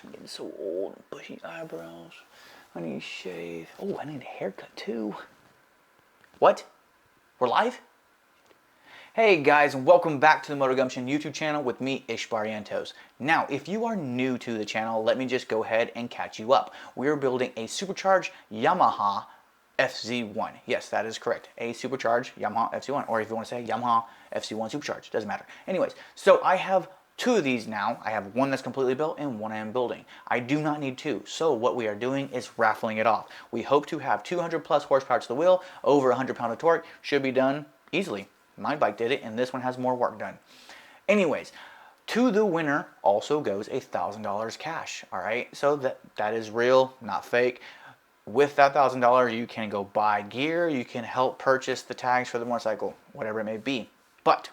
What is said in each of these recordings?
I'm getting so old. Bushy eyebrows. I need a shave. Oh, I need a haircut too. What? We're live? Hey guys, and welcome back to the Moto Gumption YouTube channel with me, Ish Barrientos. Now, if you are new to the channel, let me just go ahead and catch you up. We're building a supercharged Yamaha Fz1. Yes, that is correct. A supercharged Yamaha Fz1, or if you want to say Yamaha Fz1 supercharged, doesn't matter. Anyways, so I have two of these now. I have one that's completely built and one I am building. I do not need two, so what we are doing is raffling it off. We hope to have 200 plus horsepower to the wheel, over 100 pound of torque. Should be done easily. My bike did it, and this one has more work done. Anyways, to the winner also goes $1,000 cash. All right, so that is real, not fake. With that $1,000, you can go buy gear, you can help purchase the tags for the motorcycle, whatever it may be. But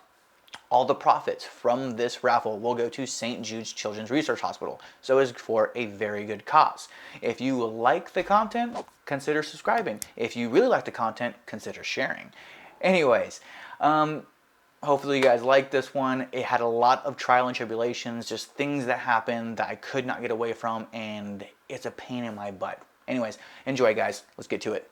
all the profits from this raffle will go to St. Jude's Children's Research Hospital, so it's for a very good cause. If you like the content, consider subscribing. If you really like the content, consider sharing. Anyways, hopefully you guys like this one. It had a lot of trial and tribulations, just things that happened that I could not get away from, and it's a pain in my butt. Anyways, enjoy guys, let's get to it.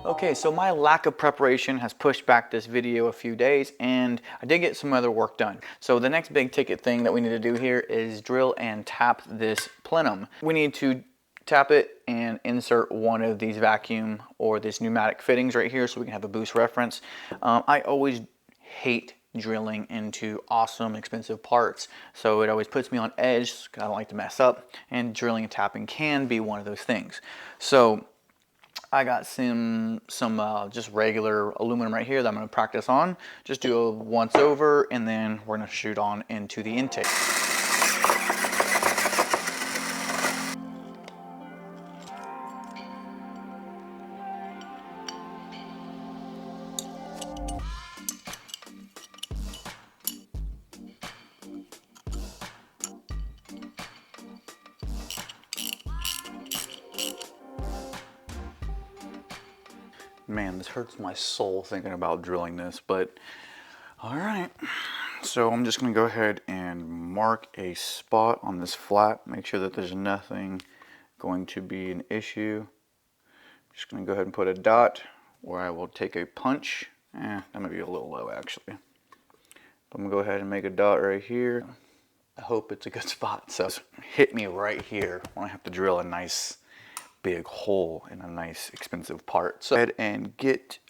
Okay, so my lack of preparation has pushed back this video a few days, and I did get some other work done. So the next big ticket thing that we need to do here is drill and tap this plenum. We need to tap it and insert one of these vacuum or this pneumatic fittings right here so we can have a boost reference. I always hate drilling into awesome expensive parts, so it always puts me on edge because I don't like to mess up, and drilling and tapping can be one of those things. So I got some just regular aluminum right here that I'm going to practice on. Just do a once over, and then we're going to shoot on into the intake. Man, this hurts my soul thinking about drilling this, but all right. So I'm just gonna go ahead and mark a spot on this flat, make sure that there's nothing going to be an issue. I'm just gonna go ahead and put a dot where I will take a punch. That might be a little low actually. But I'm gonna go ahead and make a dot right here. I hope it's a good spot. So hit me right here when I have to drill a nice big hole in a nice expensive part. So go ahead and get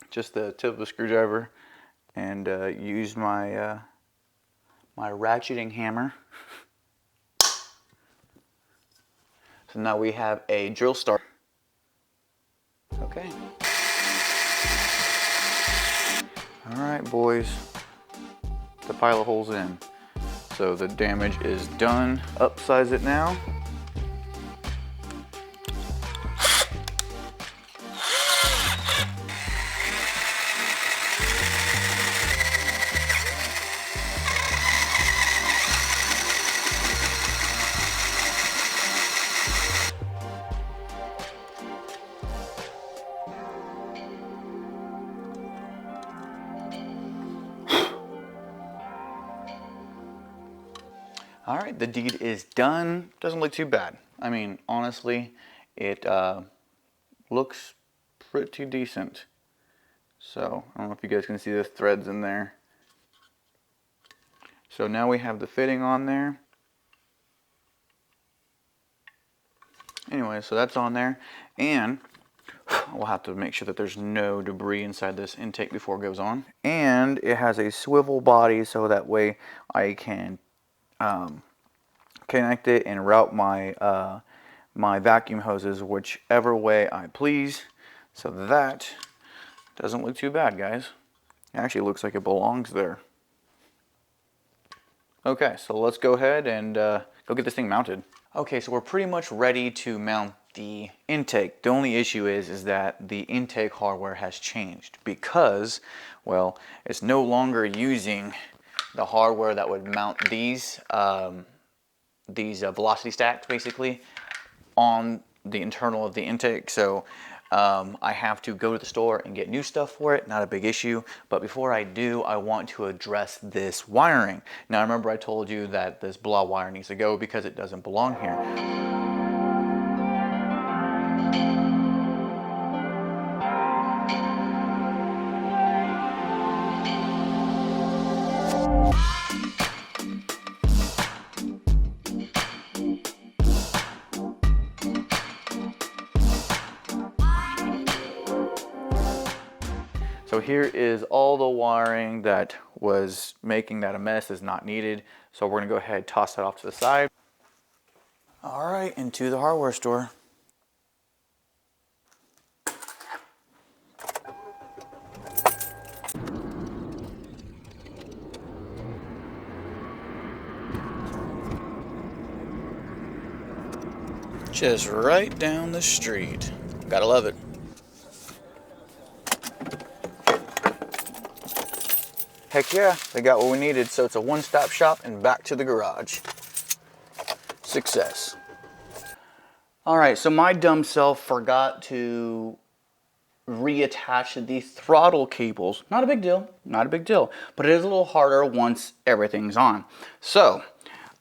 just the tip of the screwdriver and use my my ratcheting hammer. So now we have a drill start. Okay. All right, boys. The pilot hole's in. So the damage is done. Upsize it now. All right, the deed is done. Doesn't look too bad. I mean, honestly, it looks pretty decent. So, I don't know if you guys can see the threads in there. So now we have the fitting on there. Anyway, so that's on there. And we'll have to make sure that there's no debris inside this intake before it goes on. And it has a swivel body, so that way I can connect it and route my my vacuum hoses whichever way I please. So that doesn't look too bad, guys. It actually looks like it belongs there. Okay, so let's go ahead and go get this thing mounted. Okay, so we're pretty much ready to mount the intake. The only issue is that the intake hardware has changed because, well, it's no longer using the hardware that would mount these velocity stacks basically on the internal of the intake. So I have to go to the store and get new stuff for it, not a big issue. But before I do, I want to address this wiring. Now remember I told you that this blah wire needs to go because it doesn't belong here. So here is all the wiring that was making that a mess is not needed. So we're gonna go ahead and toss that off to the side. All right, into the hardware store. Just right down the street. Gotta love it. Heck yeah, they got what we needed, so it's a one-stop shop and back to the garage. Success. All right, so my dumb self forgot to reattach the throttle cables. Not a big deal, not a big deal, but it is a little harder once everything's on. So,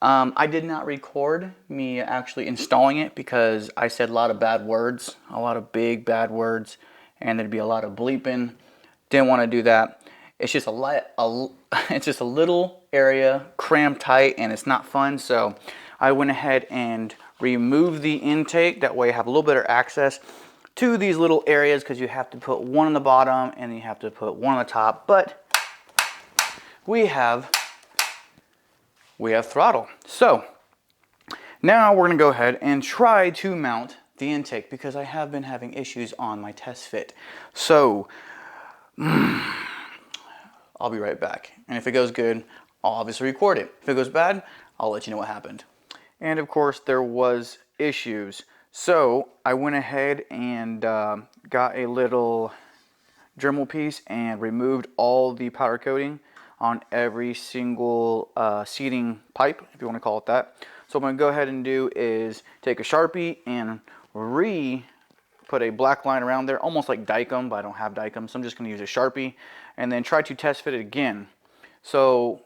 I did not record me actually installing it because I said a lot of bad words, a lot of big bad words, and there'd be a lot of bleeping. Didn't want to do that. It's just it's just a little area crammed tight and it's not fun. So I went ahead and removed the intake. That way I have a little better access to these little areas because you have to put one on the bottom and you have to put one on the top. But we have throttle. So now we're gonna go ahead and try to mount the intake because I have been having issues on my test fit. So I'll be right back. And if it goes good, I'll obviously record it. If it goes bad, I'll let you know what happened. And of course there was issues. So I went ahead and got a little Dremel piece and removed all the powder coating on every single seating pipe, if you want to call it that. So what I'm going to go ahead and do is take a Sharpie and put a black line around there, almost like Dykem, but I don't have Dykem, so I'm just going to use a Sharpie and then try to test fit it again. So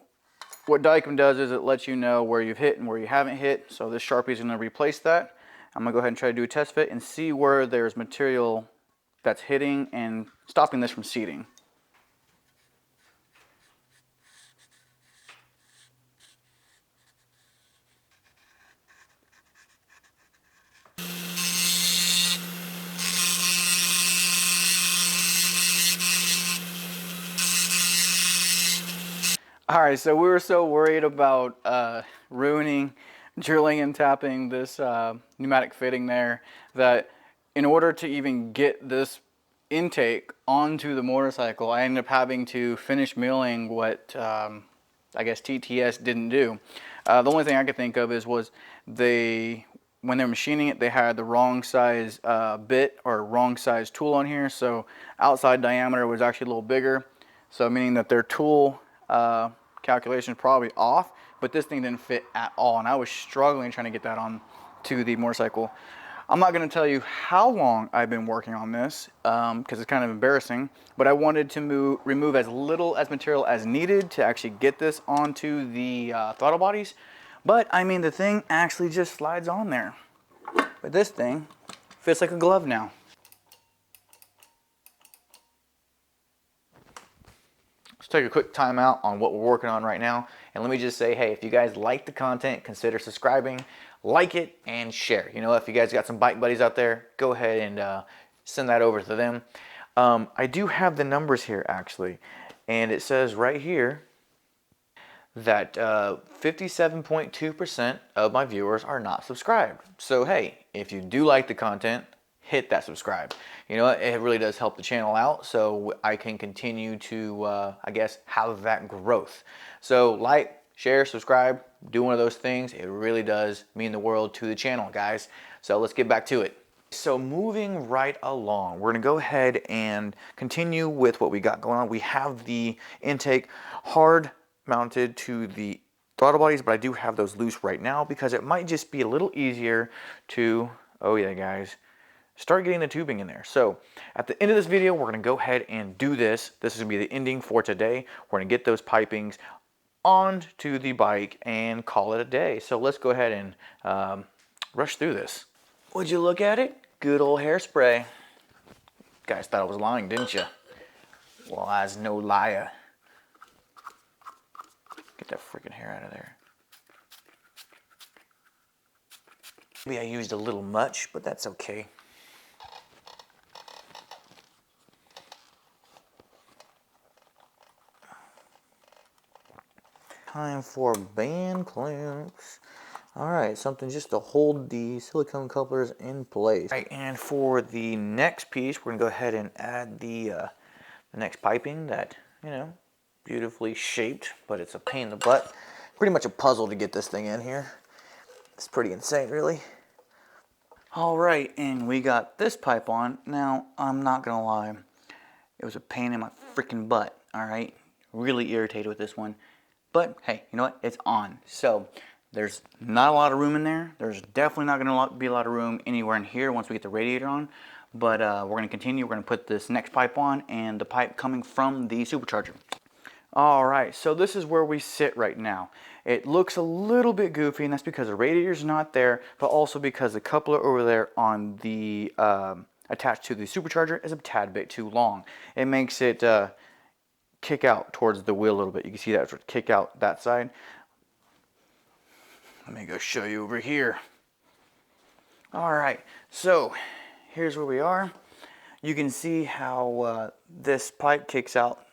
what Dykem does is it lets you know where you've hit and where you haven't hit. So this Sharpie is going to replace that. I'm going to go ahead and try to do a test fit and see where there's material that's hitting and stopping this from seating. All right, so we were so worried about ruining, drilling and tapping this pneumatic fitting there that in order to even get this intake onto the motorcycle, I ended up having to finish milling what I guess TTS didn't do. The only thing I could think of was when they're machining it, they had the wrong size bit or wrong size tool on here, so outside diameter was actually a little bigger, so meaning that their tool calculation is probably off, but this thing didn't fit at all, and I was struggling trying to get that on to the motorcycle. I'm not going to tell you how long I've been working on this because it's kind of embarrassing, but I wanted to remove as little as material as needed to actually get this onto the throttle bodies. But I mean, the thing actually just slides on there, but this thing fits like a glove now. Let's take a quick time out on what we're working on right now. And let me just say, hey, if you guys like the content, consider subscribing, like it, and share. You know, if you guys got some bike buddies out there, go ahead and send that over to them. I do have the numbers here, actually. And it says right here that 57.2% of my viewers are not subscribed. So, hey, if you do like the content, hit that subscribe. You know, it really does help the channel out so I can continue to, I guess, have that growth. So like, share, subscribe, do one of those things. It really does mean the world to the channel, guys. So let's get back to it. So moving right along, we're gonna go ahead and continue with what we got going on. We have the intake hard mounted to the throttle bodies, but I do have those loose right now because it might just be a little easier to, oh yeah guys, start getting the tubing in there. So at the end of this video, we're gonna go ahead and do this. This is gonna be the ending for today. We're gonna get those pipings onto the bike and call it a day. So let's go ahead and rush through this. Would you look at it? Good old hairspray. Guys thought I was lying, didn't you? Well, I was no liar. Get that freaking hair out of there. Maybe I used a little much, but that's okay. Time for band clamps. All right, something just to hold the silicone couplers in place. All right, and for the next piece, we're gonna go ahead and add the next piping that, you know, beautifully shaped, but it's a pain in the butt. Pretty much a puzzle to get this thing in here. It's pretty insane, really. All right, and we got this pipe on. Now, I'm not gonna lie, it was a pain in my freaking butt, all right? Really irritated with this one. But hey, you know what? It's on. So there's not a lot of room in there. There's definitely not going to be a lot of room anywhere in here once we get the radiator on. But we're going to continue. We're going to put this next pipe on and the pipe coming from the supercharger. All right, so this is where we sit right now. It looks a little bit goofy, and that's because the radiator's not there, but also because the coupler over there on the attached to the supercharger is a tad bit too long. It makes it kick out towards the wheel a little bit. You can see that kick out that side. Let me go show you over here. All right, so here's where we are. You can see how this pipe kicks out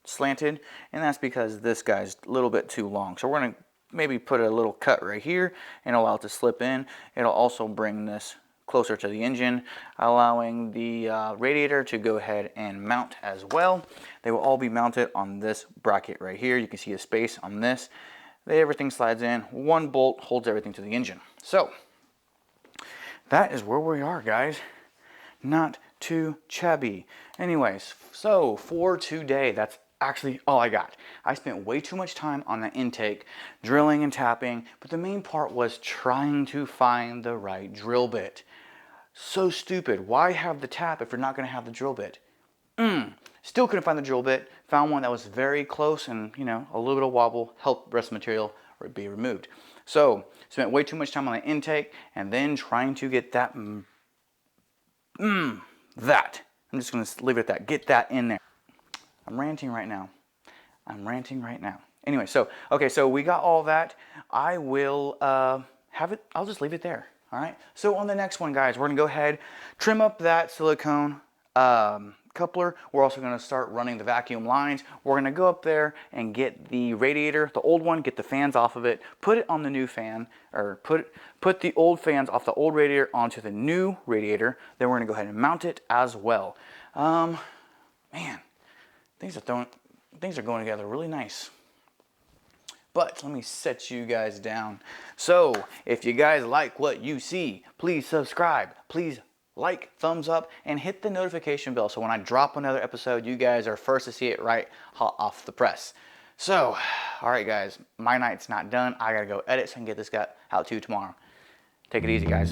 slanted, and that's because this guy's a little bit too long. So we're gonna maybe put a little cut right here and allow it to slip in. It'll also bring this closer to the engine, allowing the radiator to go ahead and mount as well. They will all be mounted on this bracket right here. You can see the space on this. Everything slides in. One bolt holds everything to the engine. So that is where we are, guys. Not too chubby. Anyways, so for today, that's actually all I got. I spent way too much time on the intake, drilling and tapping, but the main part was trying to find the right drill bit. So stupid. Why have the tap if you're not going to have the drill bit? Still couldn't find the drill bit. Found one that was very close, and you know, a little bit of wobble helped the rest of the material be removed. So spent way too much time on the intake and then trying to get that that. I'm just going to leave it at that. Get that in there. I'm ranting right now. Anyway, so okay, so we got all that. I will have it. I'll just leave it there. All right. So on the next one, guys, we're gonna go ahead, trim up that silicone coupler. We're also gonna start running the vacuum lines. We're gonna go up there and get the radiator, the old one, get the fans off of it, put it on the new fan, or put the old fans off the old radiator onto the new radiator. Then we're gonna go ahead and mount it as well. Man, things are going together really nice. But let me set you guys down. So if you guys like what you see, please subscribe, please like, thumbs up, and hit the notification bell so when I drop another episode, you guys are first to see it right hot off the press. So, all right guys, my night's not done. I gotta go edit so I can get this guy out to you tomorrow. Take it easy, guys.